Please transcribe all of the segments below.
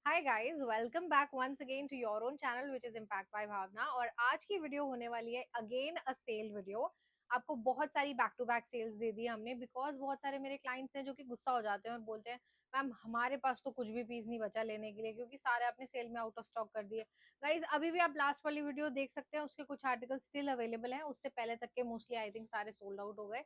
Hi guys, welcome back once again to your own channel which is impact by Bhavna. और आज की video होने वाली है अगेन अ सेल वीडियो। आपको बहुत सारी बैक टू बैक सेल्स दे दी हमने बिकॉज बहुत सारे मेरे क्लाइंट्स हैं जो कि गुस्सा हो जाते हैं और बोलते हैं मैम हमारे पास तो कुछ भी पीस नहीं बचा लेने के लिए क्योंकि सारे आपने सेल में आउट ऑफ स्टॉक कर दिए। गाइस अभी भी आप लास्ट वाली वीडियो देख सकते हैं, उसके कुछ आर्टिकल स्टिल अवेलेबल हैं, उससे पहले तक के मोस्टली आई थिंक सारे सोल्ड आउट हो गए।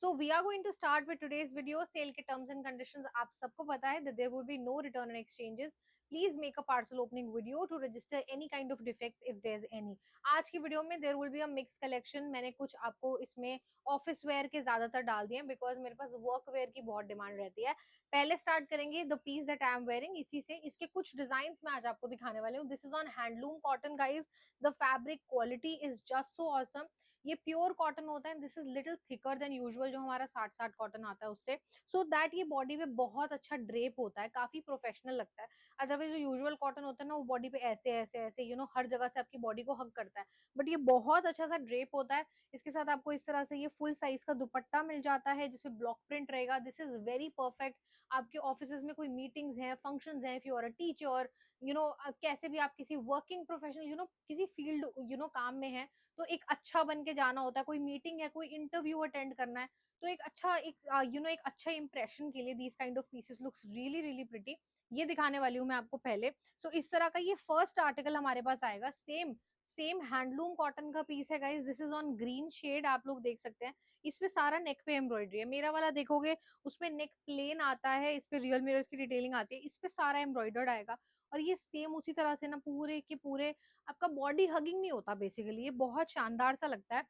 So we are going to start with today's video. Sale के टर्म्स एंड कंडीशंस आप सबको पता है, there will be no return and exchanges. Please make a parcel opening video to register any kind of defects if there is any. आज की video में there will be a mix collection. मैंने कुछ आपको इसमें ऑफिस वेयर के ज्यादातर डाल दिए बिकॉज मेरे पास वर्क वेयर की बहुत डिमांड रहती है। पहले स्टार्ट करेंगे the piece that I am wearing, इसी से इसके कुछ डिजाइन मैं आज आपको दिखाने वाली हूँ। This is on handloom cotton guys. The fabric quality is just so awesome. ये प्योर कॉटन होता है, this is little thicker than usual जो हमारा 60-60 कॉटन आता है उससे, सो दैट ये बॉडी पे बहुत अच्छा ड्रेप होता है, काफी प्रोफेशनल लगता है। अदरवाइज जो यूजुअल कॉटन होता है ना, वो बॉडी पे ऐसे ऐसे ऐसे हर जगह से आपकी बॉडी को हग करता है। बट ये बहुत अच्छा सा ड्रेप होता है। इसके साथ आपको इस तरह से ये फुल साइज का दुपट्टा मिल जाता है जिसमें ब्लॉक प्रिंट रहेगा। This is very perfect. आपके ऑफिस में कोई मीटिंग्स हैं, फंक्शंस हैं, if you are a teacher, कैसे भी आप किसी वर्किंग प्रोफेशनल, किसी फील्ड काम में है, तो एक अच्छा बन के जाना होता है। कोई मीटिंग है, कोई इंटरव्यू अटेंड करना है, तो एक अच्छा एक अच्छा इंप्रेशन के लिए these kind of pieces looks really really pretty. ये दिखाने वाली हूँ मैं आपको पहले। सो इस तरह का ये फर्स्ट आर्टिकल हमारे पास आएगा। सेम सेम हैंडलूम कॉटन का पीस है guys. This is on green shade, आप लोग देख सकते हैं। इस पे सारा नेक पे एम्ब्रॉयडरी है। मेरा वाला देखोगे उसमें नेक प्लेन आता है, इस पे रियल मिरर्स की डिटेलिंग आती है, इस पे सारा एम्ब्रॉयडर्ड आएगा। और ये सेम उसी तरह से ना पूरे के पूरे आपका बॉडी हगिंग नहीं होता बेसिकली, ये बहुत शानदार सा लगता है।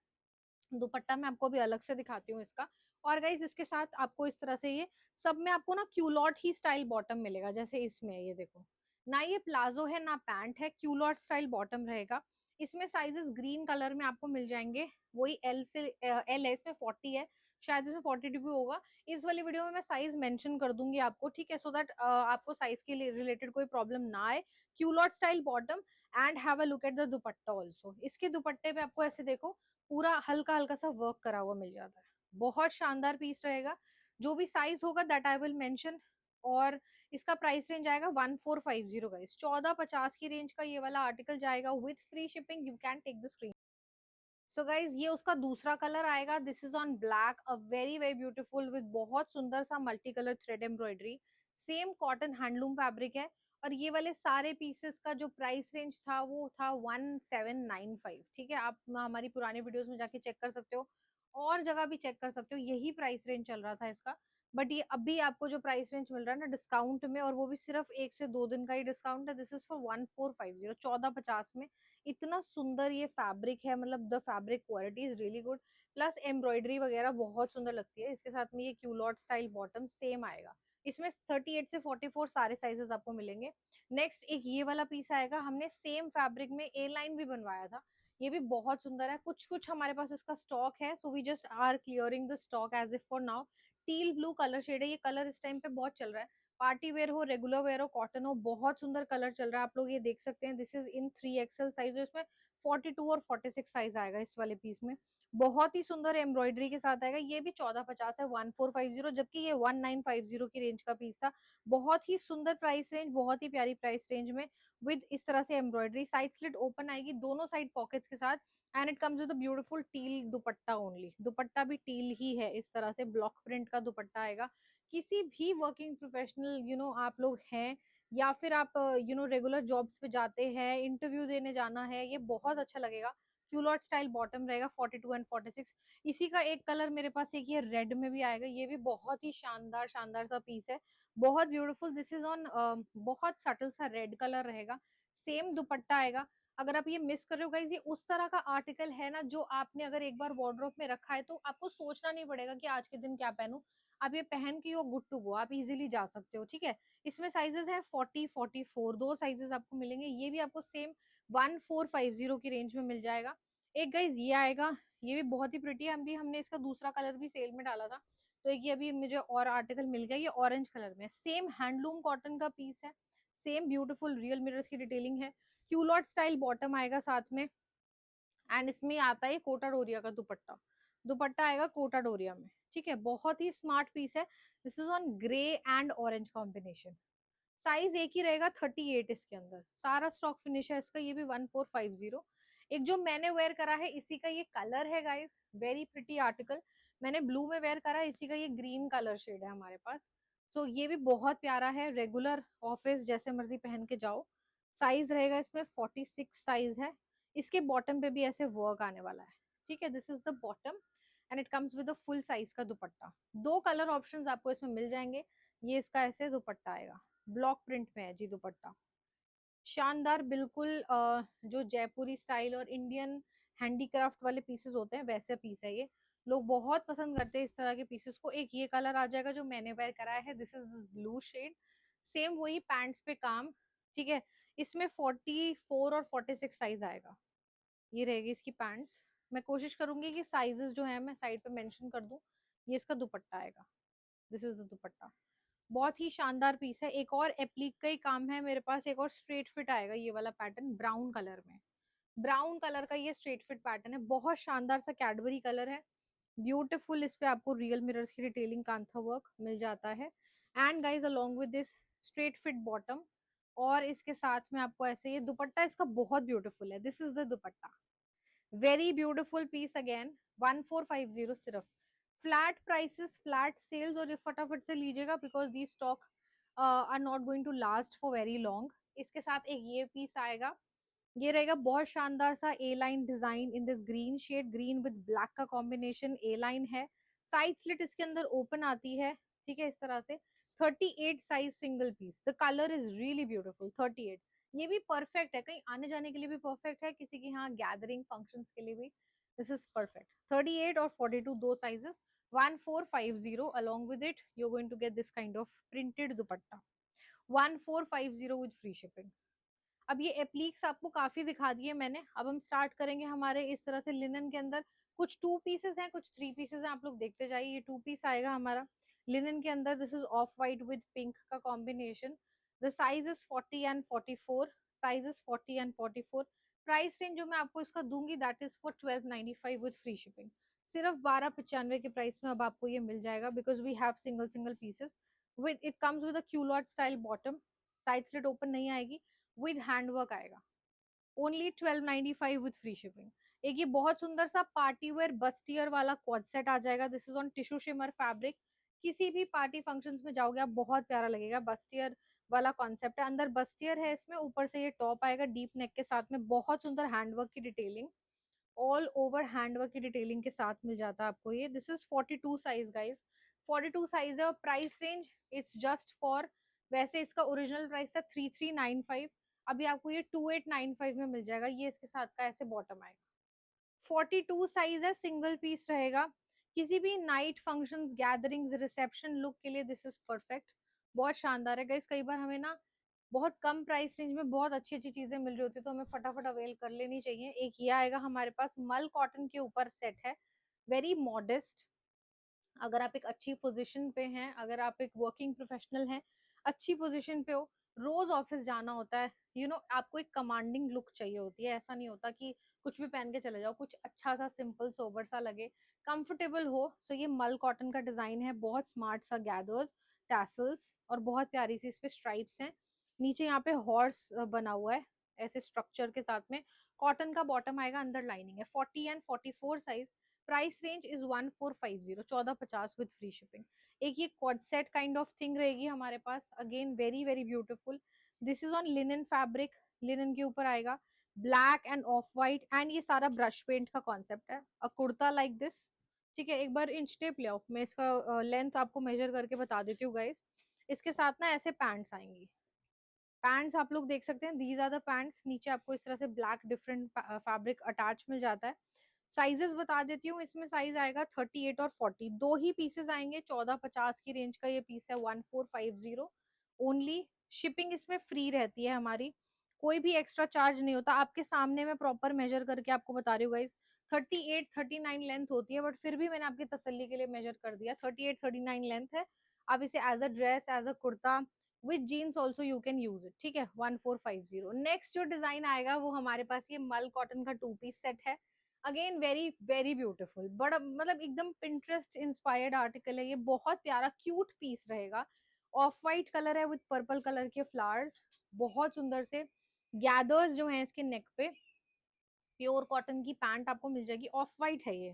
दुपट्टा मैं आपको भी अलग से दिखाती हूँ इसका। और गाइज इसके साथ आपको इस तरह से ये सब में आपको ना क्यूलॉट ही स्टाइल बॉटम मिलेगा, जैसे इसमें ये देखो ना, ये प्लाजो है ना पैंट है, क्यूलॉट स्टाइल बॉटम रहेगा। इसमें साइजेस ग्रीन कलर में आपको मिल जाएंगे, वही एल से एल है, इसमें 40 है, शायद इसमें 42 भी होगा। इस वाली वीडियो में मैं साइज मेंशन कर दूंगी आपको, ठीक है, सो दैट आपको साइज के रिलेटेड कोई प्रॉब्लम ना आए। Culotte style bottom and have a look at the dupatta also. इसके दुपट्टे पे आपको ऐसे देखो पूरा हल्का हल्का सा वर्क करा हुआ मिल जाता है। बहुत शानदार पीस रहेगा। जो भी साइज होगा दैट आई विल मेंशन। और इसका प्राइस रेंज आएगा 1450 गाइस, 1450 की रेंज का ये वाला आर्टिकल जाएगा with free shipping. You can take the screen. So guys ये उसका दूसरा कलर आएगा। This is on black, a very very beautiful with बहुत सुंदर सा multi colour thread embroidery. Same cotton handloom fabric है। और ये वाले सारे पीसेस का जो प्राइस रेंज था वो था 1795, ठीक है। आप हमारी पुरानी वीडियोस में जाके चेक कर सकते हो, और जगह भी चेक कर सकते हो, यही प्राइस रेंज चल रहा था इसका। बट ये अभी आपको जो प्राइस रेंज मिल रहा है ना डिस्काउंट में, और वो भी सिर्फ 1 से 2 दिन का ही डिस्काउंट है, दिस इज फॉर 1450, 1450 में। इतना सुंदर ये फैब्रिक है, मतलब the fabric quality is really good. Plus embroidery वगैरह बहुत सुंदर लगती है। इसके साथ में ये क्यूलॉट स्टाइल बॉटम सेम आएगा। इसमें 38 से 44 सारे साइजेस आपको मिलेंगे। नेक्स्ट एक ये वाला पीस आएगा, हमने सेम फैब्रिक में ए लाइन भी बनवाया था। ये भी बहुत सुंदर है। कुछ कुछ हमारे पास इसका स्टॉक है, so we just are clearing the stock as if for now. Teal blue colour shade है, ये कलर इस टाइम पे बहुत चल रहा है। पार्टी वेयर हो, रेगुलर वेयर हो, कॉटन हो, बहुत सुंदर कलर चल रहा है। आप लोग ये देख सकते हैं, this is in 3XL size, इसमें 42 और 46 साइज आएगा इस वाले पीस में। बहुत ही सुंदर एम्ब्रॉयडरी के साथ आएगा। ये भी 1450 है, 1450, जबकि ये 1950 की रेंज का पीस था। बहुत ही सुंदर प्राइस रेंज, बहुत ही प्यारी प्राइस रेंज में, विद इस तरह से एम्ब्रॉयडरी। साइड स्लिट ओपन आएगी दोनों साइड पॉकेट्स के साथ। And it comes with beautiful teal dupatta only. Dupatta भी टील ही है, इस तरह से ब्लॉक प्रिंट का दुपट्टा आएगा। किसी भी वर्किंग प्रोफेशनल आप लोग हैं, या फिर आप रेगुलर जॉब्स पे जाते हैं, इंटरव्यू देने जाना है, ये बहुत अच्छा लगेगा। क्यूलॉट स्टाइल बॉटम रहेगा 42 एंड 46। इसी का एक कलर मेरे पास एक ये रेड में भी आएगा, ये भी बहुत ही शानदार शानदार सा पीस है, बहुत ब्यूटीफुल। दिस इज ऑन बहुत सटल सा रेड कलर रहेगा। सेम दुपट्टा आएगा। अगर आप ये मिस कर रहे हो गाइस, ये उस तरह का आर्टिकल है ना जो आपने अगर एक बार वार्डरोब में रखा है तो आपको सोचना नहीं पड़ेगा कि आज के दिन क्या पहनूं। आप ये पहन के गुड टू गो, आप इजीली जा सकते हो, ठीक है। इसमें साइजेस है 40, 44, दो साइजेस आपको मिलेंगे। ये भी आपको सेम 1450 की रेंज में मिल जाएगा। एक गाइज ये आएगा, ये भी बहुत ही प्रिटी है। हमने इसका दूसरा कलर भी सेल में डाला था, तो एक ये अभी मुझे और आर्टिकल मिल गया, ये ऑरेंज कलर में। सेम हैंडलूम कॉटन का पीस है, सेम ब्यूटीफुल रियल मिरर्स की डिटेलिंग है। क्यूलॉट स्टाइल बॉटम आएगा साथ में। एंड इसमें आता है कोटा डोरिया का दुपट्टा। दुपट्टा आएगा कोटा डोरिया में, ठीक है। बहुत ही स्मार्ट पीस है। This is on grey and orange combination. Size एक ही रहेगा 38, इसके अंदर सारा स्टॉक फिनिश है इसका, ये भी 1450। एक जो मैंने वेयर करा है इसी का ये कलर है गाइस, वेरी प्रिटी आर्टिकल। मैंने ब्लू में वेयर करा है, इसी का ये ग्रीन कलर शेड है हमारे पास। सो ये भी बहुत प्यारा है, रेगुलर ऑफिस जैसे मर्जी पहन के जाओ। साइज रहेगा इसमें 46 साइज है। इसके बॉटम पे भी ऐसे वर्क आने वाला है, ठीक है। This is the bottom and it comes with a full size का दुपट्टा। दो कलर ऑप्शंस आपको इसमें मिल जाएंगे। ये इसका ऐसे दुपट्टा आएगा, ब्लॉक प्रिंट में है जी दुपट्टा, शानदार बिल्कुल। जो जयपुरी स्टाइल और इंडियन हैंडीक्राफ्ट वाले पीसेस होते हैं वैसे पीस है ये। लोग बहुत पसंद करते हैं इस तरह के पीसेस को। एक ये कलर आ जाएगा जो मैंने वेयर कराया है, this is this blue shade. Same वही पैंट्स पे काम, ठीक है। इसमें 44 और 46 साइज आएगा। ये रहेगी इसकी पैंट्स। मैं कोशिश करूंगी कि साइजेस जो है मैं साइड पे मेंशन कर दूं। ये इसका दुपट्टा आएगा, दिस इज द दुपट्टा। बहुत ही शानदार पीस है। एक और एप्लीक का ही काम है मेरे पास, एक और स्ट्रेट फिट आएगा ये वाला पैटर्न ब्राउन कलर में। ब्राउन कलर का ये स्ट्रेट फिट पैटर्न है, बहुत शानदार सा कैडबरी कलर है, ब्यूटीफुल। इस पे आपको रियल मिरर्स की डिटेलिंग कांथा वर्क मिल जाता है। And guys along with this straight fit bottom, और इसके साथ में आपको ऐसे ये दुपट्टा इसका बहुत ब्यूटीफुल है, this is the dupatta. Very beautiful piece again, 1450 सिर्फ। फ्लैट प्राइसेस, फ्लैट सेल्स, और ये फटाफट से लीजिएगा because the stock are not going to last for very long. इसके साथ एक ये पीस आएगा, ये रहेगा बहुत शानदार सा A line design in this green shade, green with black का कॉम्बिनेशन ए लाइन है। साइड स्लिट इसके अंदर ओपन आती है, ठीक है, इस तरह से। 38 size single piece, the colour is really beautiful. 38 ये भी परफेक्ट है, कहीं आने जाने के लिए भी परफेक्ट है, किसी की यहाँ गैदरिंग फंक्शंस के लिए भी दिस इज परफेक्ट। 38 और 42 दो sizes, 1450। along with it you're going to get this kind of printed dupatta, 1450 with free shipping। अब ये एप्लीक्स आपको काफी दिखा दिए मैंने, अब हम स्टार्ट करेंगे हमारे इस तरह से लिनन के अंदर। कुछ टू पीसेस हैं, कुछ थ्री पीसेस हैं, आप लोग देखते जाइए। ये टू पीस आएगा हमारा लिनन के अंदर, this is off white with pink का combination. The size is 40 and 44, size is 40 and 44। Price range जो मैं आपको इसका दूंगी that is for 1295 with free shipping. सिर्फ 1295 के प्राइस में अब आपको ये मिल जाएगा, because we have single single pieces. With it comes with a culotte style bottom, side slit open नहीं आएगी, विद हैंडवर्क आएगा। Only 1295 with free shipping. एक ये बहुत सुंदर सा पार्टी वेयर बस्टियर वाला क्वाड सेट आ जाएगा, this is on tissue shimmer fabric. किसी भी पार्टी फंक्शंस में जाओगे आप, बहुत प्यारा लगेगा। बस्टियर वाला कॉन्सेप्ट है, अंदर बस्टियर है इसमें, ऊपर से ये टॉप आएगा डीप नेक के साथ में, बहुत सुंदर हैंडवर्क की डिटेलिंग, ऑल ओवर हैंडवर्क की डिटेलिंग के साथ मिल जाता है आपको ये। This is 42 size guys, 42 size है। और price range it's just for, वैसे इसका ओरिजिनल प्राइस था 3395, अभी आपको ये 2895 में मिल जाएगा। ये इसके साथ का ऐसे बॉटम आएगा, 42 साइज है, सिंगल पीस रहेगा। किसी भी night functions, gatherings, reception look के लिए दिस इज परफेक्ट। बहुत शानदार है गाइस। कई बार हमें ना बहुत कम प्राइस रेंज में बहुत अच्छी अच्छी चीजें मिल रही होती है, तो हमें फटाफट अवेल कर लेनी चाहिए। एक ये आएगा हमारे पास, मल कॉटन के ऊपर सेट है, वेरी मॉडेस्ट। अगर आप एक अच्छी पोजीशन पे हैं, अगर आप एक वर्किंग प्रोफेशनल हैं, अच्छी पोजीशन पे हो, रोज ऑफिस जाना होता है, आपको एक कमांडिंग लुक चाहिए होती है। ऐसा नहीं होता कि कुछ भी पहन के चले जाओ, कुछ अच्छा सा सिंपल सोबर सा लगे, कंफर्टेबल हो। सो ये मल कॉटन का डिजाइन है, बहुत स्मार्ट सा गैदर्स, टैसल्स, और बहुत प्यारी सी इस पे स्ट्राइप्स हैं। नीचे यहाँ पे हॉर्स बना हुआ है ऐसे स्ट्रक्चर के साथ में। कॉटन का बॉटम आएगा, अंदर लाइनिंग है। 40 and 44 size, price range is 1450, 1450 with free shipping. एक ये quad set kind of thing रहेगी हमारे पास, again very very beautiful. This is on linen fabric, linen के ऊपर आएगा, black and off white, and ये सारा ब्रश पेंट का कॉन्सेप्ट है। अ कुर्ता लाइक दिस, ठीक है। एक बार इंच टेप ले आओ, मैं इसका लेंथ आपको मेजर करके बता देती हूँ गाइस। इसके साथ ना ऐसे पैंट्स आएंगी, पैंट्स आप लोग देख सकते हैं, दीज आर द पैंट्स। नीचे आपको इस तरह से ब्लैक डिफरेंट फैब्रिक अटैच मिल जाता है। साइजेस बता देती हूँ, इसमें साइज आएगा 38 और 40, दो ही पीसेस आएंगे। 1450 की रेंज का ये पीस है, 1450 ओनली। शिपिंग इसमें फ्री रहती है हमारी, कोई भी एक्स्ट्रा चार्ज नहीं होता। आपके सामने मैं प्रॉपर मेजर करके आपको बता रही हूँ गाइज। 38 39 लेंथ होती है, बट फिर भी मैंने आपकी तसल्ली के लिए मेजर कर दिया, 38 39 लेंथ है। आप इसे as a dress, as a kurta, with jeans also you can use it, ठीक है। 1450। नेक्स्ट जो डिजाइन आएगा वो हमारे पास ये मल कॉटन का टू पीस सेट है, अगेन वेरी वेरी ब्यूटीफुल, बड़ा मतलब एकदम पिंटरेस्ट इंस्पायर्ड आर्टिकल है ये, बहुत प्यारा क्यूट पीस रहेगा। ऑफ वाइट कलर है विद पर्पल कलर के फ्लावर्स, बहुत सुंदर से गैदर्स जो हैं इसके नेक पे। प्योर कॉटन की पैंट आपको मिल जाएगी, ऑफ वाइट है ये।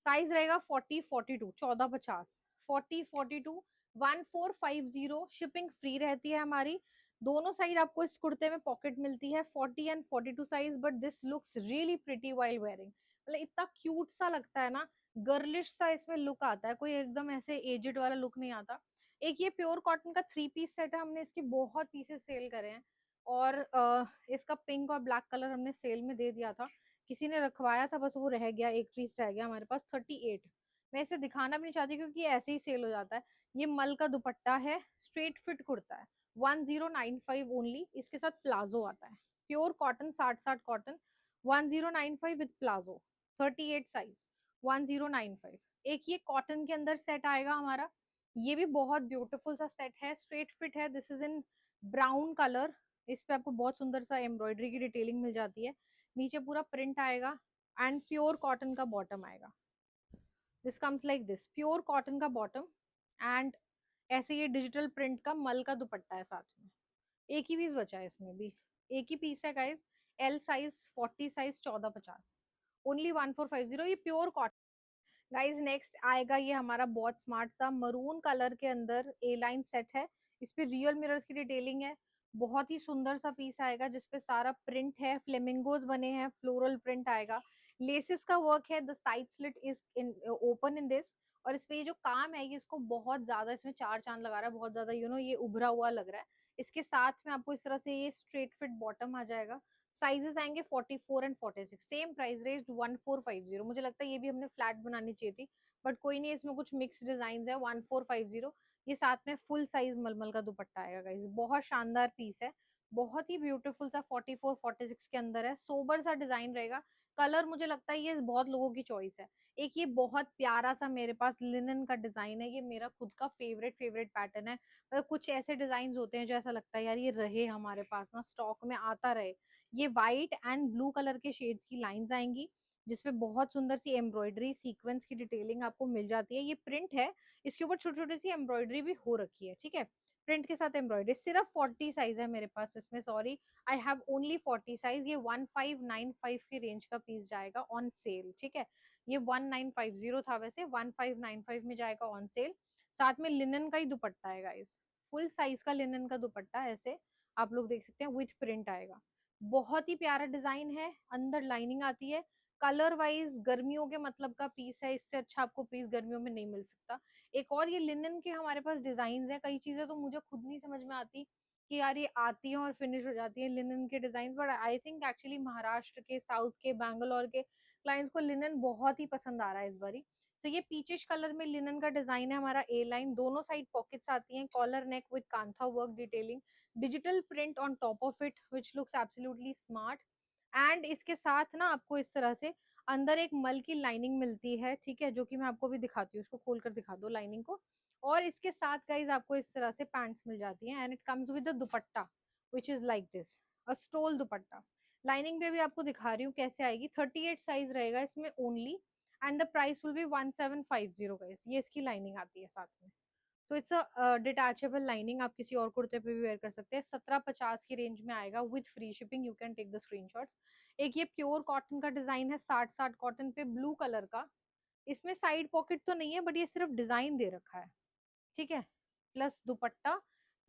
साइज रहेगा 40-42, 14-50, 40-42, 1450। शिपिंग फ्री रहती है हमारी। दोनों साइड आपको इस कुर्ते में पॉकेट मिलती है, 40 and 42 size, but this looks really pretty while wearing. मतलब इतना क्यूट सा लगता है ना, गर्लिश सा इसमें लुक आता है, कोई एकदम ऐसे एजेड वाला लुक नहीं आता। एक ये प्योर कॉटन का 3 पीस सेट है, हमने इसके बहुत पीसेस सेल करे हैं। और इसका पिंक और ब्लैक कलर हमने सेल में दे दिया था, किसी ने रखवाया था, बस वो रह गया, एक पीस रह गया हमारे पास 38। मैं इसे दिखाना भी नहीं चाहती क्योंकि ये ऐसे ही सेल हो जाता है। ये मल का दुपट्टा है, स्ट्रेट फिट कुर्ता है, 1095 ओनली। इसके साथ प्लाजो आता है, pure cotton, 60-60 cotton, 1095 with palazzo, 38 size, 1095। एक ये कॉटन के अंदर सेट आएगा हमारा, ये भी बहुत ब्यूटीफुल सा सेट है, स्ट्रेट फिट है, this is in brown colour. इस पे आपको बहुत सुंदर सा एम्ब्रॉयडरी की डिटेलिंग मिल जाती है, नीचे पूरा प्रिंट आएगा एंड प्योर कॉटन का बॉटम आएगा। This comes like this, pure cotton का बॉटम एंड ऐसे ये डिजिटल प्रिंट का मल का दुपट्टा है साथ में। एक ही पीस बचा है इसमें भी, एक ही पीस है guys. L size, 40 size, 1450, only 1450। ये प्योर कॉटन। गाइस नेक्स्ट आएगा ये हमारा बहुत स्मार्ट सा मरून कलर के अंदर ए लाइन सेट है। इस पे रियल मिरर्स की डिटेलिंग है, बहुत ही सुंदर सा पीस आएगा जिसपे सारा प्रिंट है, फ्लेमिंगोज बने हैं, फ्लोरल प्रिंट आएगा, लेसेस का वर्क है, the side slit is in open in this. और इस पे ये जो काम है ये इसको बहुत ज्यादा इसमें चार चांद लगा रहा है, बहुत ज्यादा ये उभरा हुआ लग रहा है। इसके साथ में आपको इस तरह से ये स्ट्रेट फिट बॉटम आ जाएगा। साइजेस आएंगे 44 एंड 46, सेम प्राइस रेंज 1450। मुझे लगता है ये भी हमने फ्लैट बनानी चाहिए थी, बट कोई नहीं, इसमें कुछ मिक्स डिजाइन है। 1450। ये साथ में फुल साइज मलमल का दुपट्टा आएगा गाइस, बहुत शानदार पीस है, बहुत ही ब्यूटीफुल सा 44-46 के अंदर है, सोबर सा डिजाइन रहेगा। कलर मुझे लगता है ये बहुत लोगों की चॉइस है। एक ये बहुत प्यारा सा मेरे पास लिनन का डिजाइन है, ये मेरा खुद का फेवरेट फेवरेट पैटर्न है। कुछ ऐसे डिजाइन होते हैं जो ऐसा लगता है यार ये रहे हमारे पास ना, स्टॉक में आता रहे। ये व्हाइट एंड ब्लू कलर के शेड्स की लाइंस आएंगी, जिसपे बहुत सुंदर सी एम्ब्रॉयडरी सीक्वेंस की डिटेलिंग आपको मिल जाती है। ये प्रिंट है, इसके ऊपर छोटी छोटी सी एम्ब्रॉयडरी भी हो रखी है, ठीक है। प्रिंट के साथ एम्ब्रॉयडरी, सिर्फ 40 साइज है मेरे पास इसमें, sorry I have only 40 size. ये 1595 की रेंज का पीस जाएगा ऑन सेल, ठीक है। ये 1950 था वैसे, 1595 में जाएगा ऑन सेल। साथ में लिनन का ही दुपट्टा है गाइस, फुल साइज का लिनन का दुपट्टा, ऐसे आप लोग देख सकते हैं, विथ प्रिंट आएगा। बहुत ही प्यारा डिजाइन है, अंदर लाइनिंग आती है। कलर वाइज गर्मियों के मतलब का पीस है, इससे अच्छा आपको पीस गर्मियों में नहीं मिल सकता। एक और ये लिनन के हमारे पास डिजाइन है, कई चीजें तो मुझे खुद नहीं समझ में आती कि यार ये आती है और फिनिश हो जाती है लिनन के design, but I think actually Maharashtra के, साउथ के, बैंगलोर के क्लाइंट्स को लिनन बहुत ही पसंद आ रहा है इस बारी। तो ये पीचिश कलर में लिनन का डिजाइन है हमारा, ए लाइन, दोनों साइड पॉकेट्स आती हैं, collar neck with kantha work detailing, digital print on top of it which looks absolutely smart. And इसके साथ ना आपको इस तरह से अंदर एक मल की लाइनिंग मिलती है, ठीक है, जो कि मैं आपको भी दिखाती हूँ, इसको खोल कर दिखा दो लाइनिंग को। और इसके साथ गाइज आपको इस तरह से पैंट्स मिल जाती हैं and it comes with the dupatta which is like this, a stole dupatta. Lining पे भी आपको दिखा रही हूँ कैसे आएगी, 38 साइज रहेगा इसमें only, and the price will be 1750 guys. ये इसकी लाइनिंग आती है साथ में। So it's a detachable lining, आप किसी और कुर्ते पे भी वेयर कर सकते हैं। 1750 की रेंज में आएगा with free shipping, you can take the screenshots. एक ये प्योर कॉटन का डिजाइन है, 60-60 कॉटन पे, ब्लू कलर का। इसमें साइड पॉकेट तो नहीं है, बट ये सिर्फ डिजाइन दे रखा है, ठीक है, plus dupatta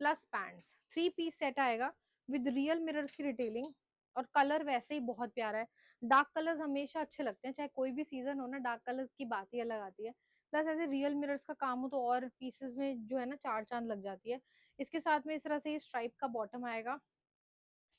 plus pants, 3 piece set आएगा विद रियल मिरर्स की डिटेलिंग। और कलर वैसे ही बहुत प्यारा है, डार्क कलर्स हमेशा अच्छे लगते हैं, चाहे कोई भी सीजन हो ना, डार्क कलर्स की बात ही अलग आती है। प्लस ऐसे रियल मिरर्स का काम हो तो और पीसेस में जो है ना चार चांद लग जाती है। इसके साथ में इस तरह से ये स्ट्राइप का बॉटम आएगा,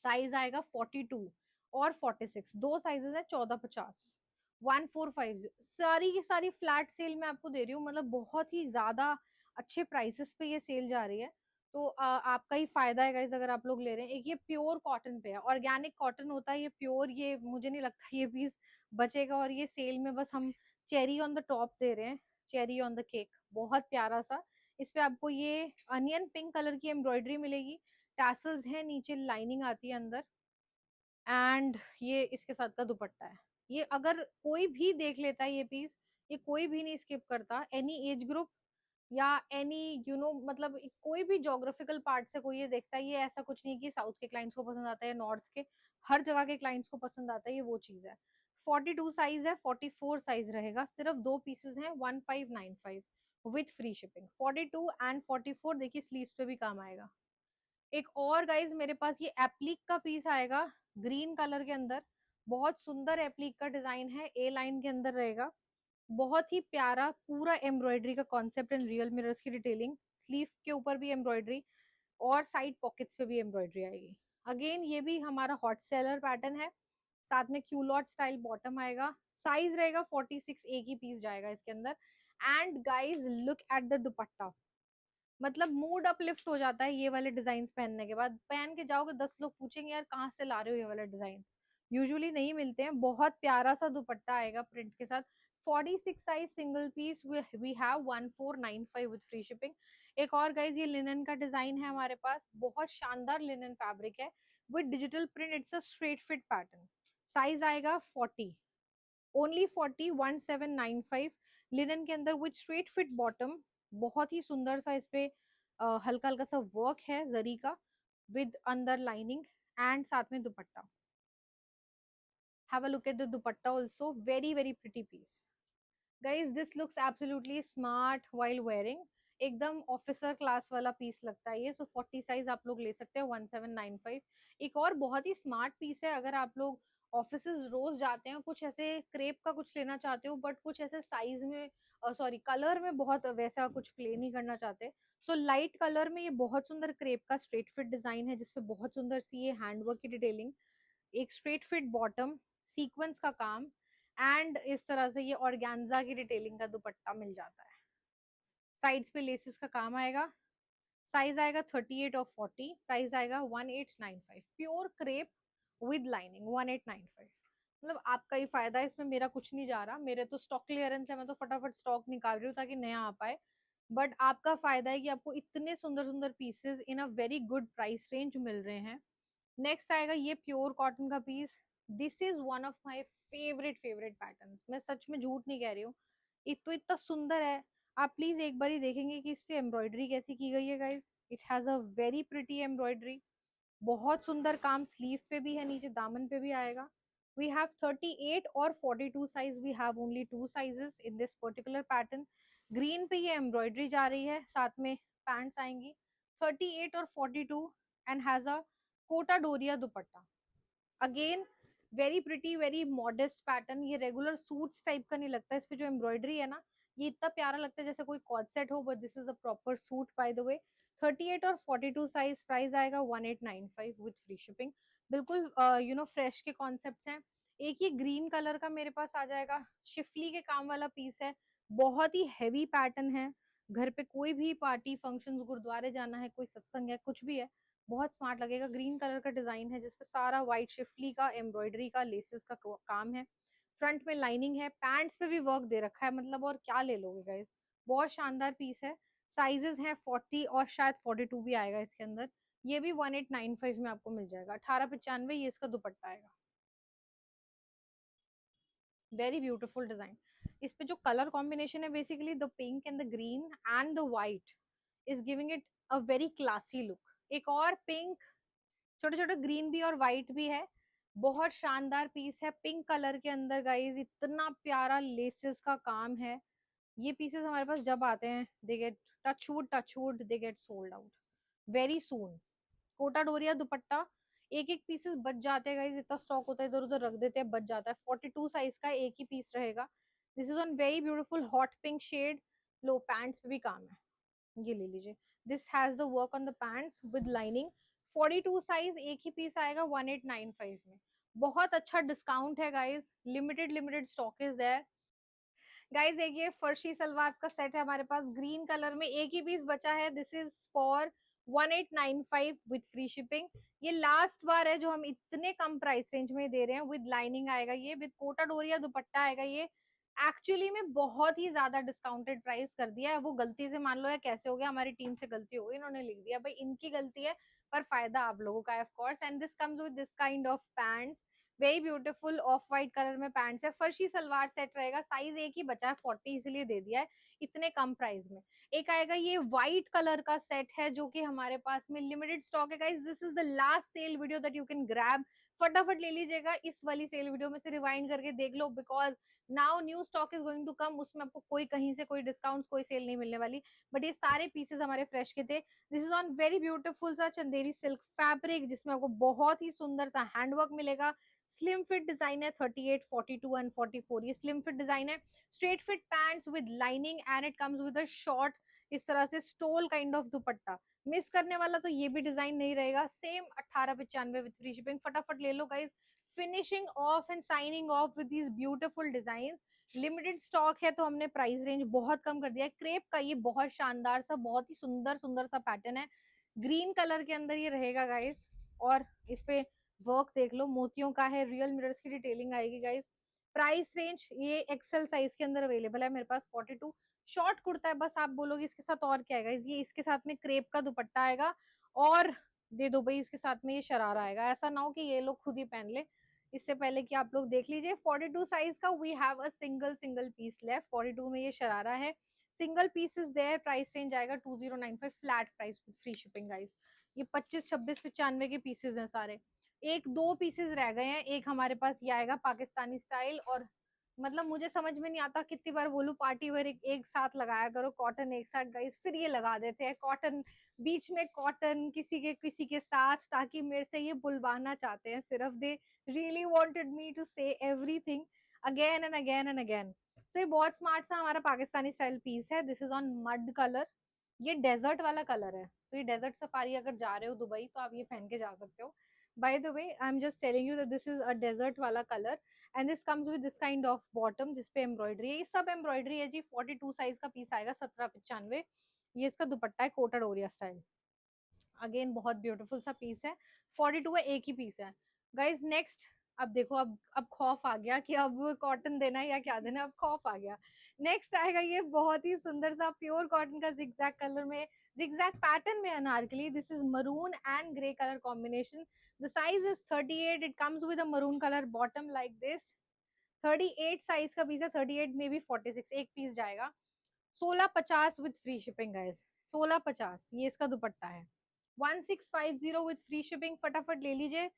साइज आएगा 42 और 46, दो साइजेस है, 1450, 1450। सारी की सारी फ्लैट सेल में आपको दे रही हूँ, मतलब बहुत ही ज्यादा अच्छे प्राइसेस पे ये सेल जा रही है। तो आपका ही फायदा है गाइस अगर आप लोग ले रहे हैं। एक ये प्योर कॉटन पे है, ऑर्गेनिक कॉटन होता है ये प्योर, ये मुझे नहीं लगता ये पीस बचेगा, और ये सेल में बस हम चेरी ऑन द टॉप दे रहे हैं, चेरी ऑन द केक, बहुत प्यारा सा। इस पे आपको ये अनियन पिंक कलर की एम्ब्रॉयडरी मिलेगी, टैसल्स है, नीचे लाइनिंग आती है अंदर, एंड ये इसके साथ का दुपट्टा है। ये अगर कोई भी देख लेता है ये पीस, ये कोई भी नहीं स्किप करता, एनी एज ग्रुप, या एनी मतलब कोई भी जोग्राफिकल पार्ट से कोई ये देखता है, ये ऐसा कुछ नहीं कि साउथ के क्लाइंट्स को पसंद आता है, नॉर्थ के, हर जगह के क्लाइंट्स को पसंद आता है, ये वो चीज है। 42 साइज है, 44 साइज रहेगा, सिर्फ दो पीसेस हैं, 1595 विथ फ्री शिपिंग। 42 एंड 44 देखिए स्लीव्स पे भी काम आएगा। एक और गाइज मेरे पास ये एप्लिक का पीस आएगा ग्रीन कलर के अंदर, बहुत सुंदर एप्लिक का डिजाइन है, ए लाइन के अंदर रहेगा, बहुत ही प्यारा, पूरा एम्ब्रॉयडरी का कॉन्सेप्ट एंड रियल मिरर्स की डिटेलिंग, स्लीव के ऊपर भी एम्ब्रॉयडरी और साइड पॉकेट्स पे भी एम्ब्रॉयडरी आएगी। अगेन ये भी हमारा हॉट सेलर पैटर्न है, साथ में क्यूलॉट स्टाइल बॉटम आएगा, साइज रहेगा 46, एक ही पीस जाएगा इसके अंदर। And guys look at the दुपट्टा, मतलब मूड अपलिफ्ट हो जाता है ये वाले डिजाइन पहनने के बाद, पहन के जाओगे 10 लोग पूछेंगे यार कहाँ से ला रहे हो ये वाले डिजाइन, यूजुअली नहीं मिलते हैं। बहुत प्यारा सा दुपट्टा आएगा प्रिंट के साथ। 46 size single piece we have 1495 with free shipping. एक और गाइज ये लिनन का डिजाइन है हमारे पास, बहुत शानदार लिनन फैब्रिक है with digital print, it's a straight fit pattern, size आएगा 40, ओनली 40, 1795 लिनन के अंदर विद स्ट्रेट फिट बॉटम। बहुत ही सुंदर सा इस पे हल्का हल्का सा वर्क है जरी का विद अंदर लाइनिंग एंड साथ में dupatta. Have a look at the dupatta also, very very pretty piece. Guys this looks absolutely smart while wearing, एकदम ऑफिसर क्लास वाला पीस लगता है ये। सो 40 साइज आप लोग ले सकते हो, 1795। एक और बहुत ही स्मार्ट पीस है, अगर आप लोग ऑफिस रोज जाते हैं, कुछ ऐसे क्रेप का कुछ लेना चाहते हो बट कुछ ऐसे साइज में, सॉरी कलर में बहुत वैसा कुछ प्ले नहीं करना चाहते, सो लाइट कलर में ये बहुत सुंदर क्रेप का स्ट्रेट फिट डिजाइन है जिसपे बहुत सुंदर सी ये हैंडवर्क की डिटेलिंग, एक स्ट्रेट फिट बॉटम, सीक्वेंस का काम एंड इस तरह से ये ऑर्गेन्जा की डिटेलिंग का दुपट्टा मिल जाता है। साइड्स पे लेसेस का काम आएगा, साइज आएगा 38 और 40, प्राइस आएगा 1895, प्योर क्रेप विद लाइनिंग 1895। मतलब आपका ही फायदा है इसमें, मेरा कुछ नहीं जा रहा, मेरे तो स्टॉक क्लियरेंस है, मैं तो फटाफट स्टॉक निकाल रही हूँ ताकि नया आ पाए। बट आपका फायदा है कि आपको इतने सुंदर सुंदर pieces in a very good price range मिल रहे हैं। नेक्स्ट आएगा ये प्योर कॉटन का piece, this is one of my favourite favourite patterns, मैं सच में झूठ नहीं कह रही हूँ, तो इतना सुंदर है। आप प्लीज एक बार ही देखेंगे कि इस पे एम्ब्रॉयडरी कैसी की गई है guys, it has a very pretty embroidery, बहुत सुंदर काम, स्लीव पे भी है, नीचे दामन पे भी आएगा। वी हैव 38 और 42 size, we have only two sizes in this particular pattern. Green पे ये एम्ब्रॉयडरी जा रही है, साथ में पैंट्स आएंगी 38 और 42 and has a Kota Doria dupatta. Again very pretty, very modest pattern, ये रेगुलर सूट्स टाइप का नहीं लगता, इस पे जो एम्ब्रॉयडरी है ना, ये इतना प्यारा लगता है जैसे कोई कॉर्ड सेट हो, but this is a proper suit bye the वे। 38 और 42 साइज, प्राइस आएगा 1895 विथ फ्री शिपिंग। बिल्कुल फ्रेश के कॉन्सेप्ट हैं। एक ये ग्रीन कलर का मेरे पास आ जाएगा, शिफली के काम वाला पीस है, बहुत ही हैवी पैटर्न है, घर पे कोई भी पार्टी फंक्शन, गुरुद्वारे जाना है, कोई सत्संग है, कुछ भी है, बहुत स्मार्ट लगेगा। ग्रीन कलर का डिजाइन है जिसपे सारा व्हाइट शिफली का एम्ब्रॉयडरी का लेसेस का काम है, फ्रंट में लाइनिंग है, पैंट्स पे भी वर्क दे रखा है, मतलब और क्या ले लोगे गाइस, बहुत शानदार पीस है। साइजेस हैं 40 और शायद 42 भी आएगा इसके अंदर। ये भी 1895 में आपको मिल जाएगा, 1895 ये इसका दुपट्टा आएगा। वेरी ब्यूटीफुल डिजाइन, इस पे जो कलर कॉम्बिनेशन है basically the pink and the green and the white is giving it a very classy look. एक और पिंक, छोटे छोटे ग्रीन भी और व्हाइट भी है, बहुत शानदार पीस है पिंक कलर के अंदर गाइस, इतना प्यारा लेसेस का काम है। ये पीसेस हमारे पास जब आते हैं they get touchwood they get sold out very soon. Kota Doria dupatta, एक एक पीसेस बच जाते हैं गाइस, इतना स्टॉक होता है, इधर उधर रख देते हैं, बच जाता है। 42 साइज का एक ही पीस रहेगा। This is on very beautiful hot pink shade, लो पैंट्स पे भी काम है, ये ले लीजिए। This has the work on the pants with lining. 42 size, एक ही पीस आएगा 1895 में। बहुत अच्छा डिस्काउंट है guys, limited limited stock is there. Guys एक ये फर्शी सलवार का सेट है हमारे पास, ग्रीन कलर में एक ही पीस बचा है, this is for 1895 with free shipping. ये लास्ट बार है जो हम इतने कम प्राइस रेंज में दे रहे हैं, विद लाइनिंग आएगा ये, विद कोटा डोरिया दुपट्टा आएगा ये। एक्चुअली में बहुत ही ज्यादा डिस्काउंटेड प्राइस कर दिया है, वो गलती से मान लो या कैसे हो गया, हमारी टीम से गलती हो गई, इन्होंने लिख दिया, भाई इनकी गलती है, पर फायदा आप लोगों का है of course. And this comes with this kind of pants very beautiful of white colour में पैंट्स है, फर्शी सलवार सेट रहेगा, साइज एक ही बचा है 40, इसलिए दे दिया है इतने कम प्राइस में। एक आएगा ये व्हाइट कलर का सेट है जो कि हमारे पास में लिमिटेड स्टॉक है guys, this is the last sale video that you can grab, फटाफट ले लीजिएगा इस वाली सेल वीडियो में से, रिवाइंड करके देख लो, because now new stock is going to come, उसमें आपको कोई कहीं से कोई डिस्काउंट कोई सेल नहीं मिलने वाली, बट ये सारे पीसेस हमारे फ्रेश के थे। This is on very beautiful सा चंदेरी सिल्क फैब्रिक, जिसमें आपको बहुत ही सुंदर सा हैंडवर्क मिलेगा, स्लिम फिट डिजाइन है, 38, 42 एंड 44 ये स्लिम फिट डिजाइन है, straight fit pants with lining and it comes with a short इस तरह से stole kind of dupatta. Miss करने वाला तो ये भी डिजाइन नहीं रहेगा, सेम 1895 विद फ्री शिपिंग, फटाफट ले लो guys. Finishing off and signing off with these beautiful design, limited stock है तो हमने प्राइस रेंज बहुत कम कर दिया है। क्रेप का ये बहुत शानदार सा बहुत ही सुंदर सुंदर सा पैटर्न है, ग्रीन कलर के अंदर ये रहेगा गाइस, और इस पे वर्क देख लो, मोतियों का है, रियल मिरर्स की डिटेलिंग आएगी गाइस। प्राइस रेंज ये एक्सेल साइज के अंदर अवेलेबल है मेरे पास 42, शॉर्ट कुर्ता है, बस आप बोलोगे इसके साथ और क्या है, ये इसके साथ में क्रेप का दुपट्टा आएगा, और दे दो भाई इसके साथ में ये शरारा आएगा, ऐसा ना हो कि ये लोग खुद ही पहन ले, इससे पहले कि आप लोग देख लीजिए 42 साइज का we have a single single piece left, 42 में ये शरारा है, single piece is there, price range आएगा 2095 flat price with free shipping guys. ये 25 26 95 के पीसेस हैं सारे, एक दो पीसेस रह गए हैं, एक हमारे पास ये आएगा पाकिस्तानी स्टाइल, और मतलब मुझे समझ में नहीं आता कितनी बार बोलूं पार्टी वेयर एक साथ लगाया करो, कॉटन एक साथ गाइस, फिर ये लगा देते हैं कॉटन, बीच में कॉटन किसी के साथ, ताकि मेरे से ये बुलवाना चाहते हैं सिर्फ, they really wanted me to say everything again and again and again. तो ये बहुत स्मार्ट सा हमारा पाकिस्तानी स्टाइल पीस है, this is on mud colour, ये डेजर्ट वाला कलर है, तो ये डेजर्ट सफारी अगर जा रहे हो दुबई तो आप ये पहन के जा सकते हो। By the way I am just telling you that this is a desert वाला colour, and this comes with this kind of bottom जिसपे एम्ब्रॉयडरी है, ये सब एम्ब्रॉयडरी है जी, 42 साइज का पीस आएगा 1795, ये इसका दुपट्टा है कोटा डोरिया स्टाइल, अगेन बहुत ब्यूटीफुल सा पीस है, 42 का एक ही पीस है गाइज। नेक्स्ट अब देखो, अब खौफ आ गया कि अब कॉटन देना है या क्या देना है, अब खौफ आ गया। नेक्स्ट आएगा ये बहुत ही सुंदर सा प्योर कॉटन का जिगजैग कलर में, जिगजैग पैटर्न में Anarkali, this is maroon and grey colour combination, the size is 38, it comes with a maroon colour bottom like this, 38 size का पीस है, 38 में भी 46 एक पीस जाएगा, 1650 विद फ्री शिपिंग गाइस, 1650 ये इसका दुपट्टा है, 1650 विद फ्री शिपिंग, फटाफट ले लीजिए,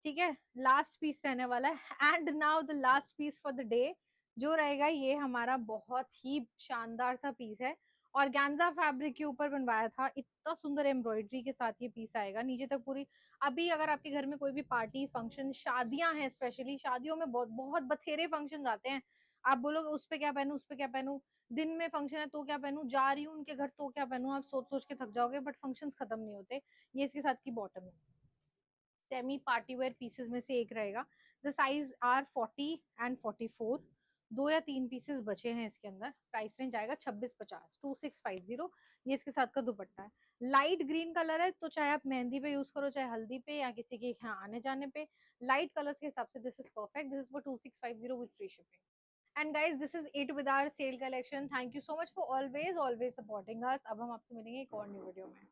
ठीक है। लास्ट पीस रहने वाला है, and now the last piece for the day जो रहेगा, ये हमारा बहुत ही शानदार सा पीस है, और गैंजा फैब्रिक के ऊपर बनवाया था, इतना सुंदर एम्ब्रॉयडरी के साथ ये पीस आएगा नीचे तक पूरी। अभी अगर आपके घर में कोई भी पार्टी फंक्शन शादियां हैं, स्पेशली शादियों में बहुत बहुत बथेरे फंक्शन आते हैं, आप बोलोगे उस पे क्या पहनूं उस पे क्या पहनूं, दिन में फंक्शन है तो क्या पहनूं, जा रही हूँ उनके घर तो क्या पहनूं, आप सोच सोच के थक जाओगे, बट फंक्शंस खत्म नहीं होते। ये इसके साथ की बॉटम है, सेमी पार्टी वेयर पीसेस में से एक रहेगा, द साइज आर 40 एंड 44, दो या तीन पीसेस बचे हैं इसके अंदर, प्राइस रेंज आएगा 2650, 2650, ये इसके साथ का दुपट्टा है, लाइट ग्रीन कलर है, तो चाहे आप मेहंदी पे यूज करो, चाहे हल्दी पे या किसी के यहाँ आने जाने पे, लाइट कलर्स के हिसाब से this is perfect, this is for 2650 with free shipping. And guys this is it with our sale collection, thank you so much for always always supporting us, अब हम आपसे मिलेंगे एक और न्यू वीडियो में।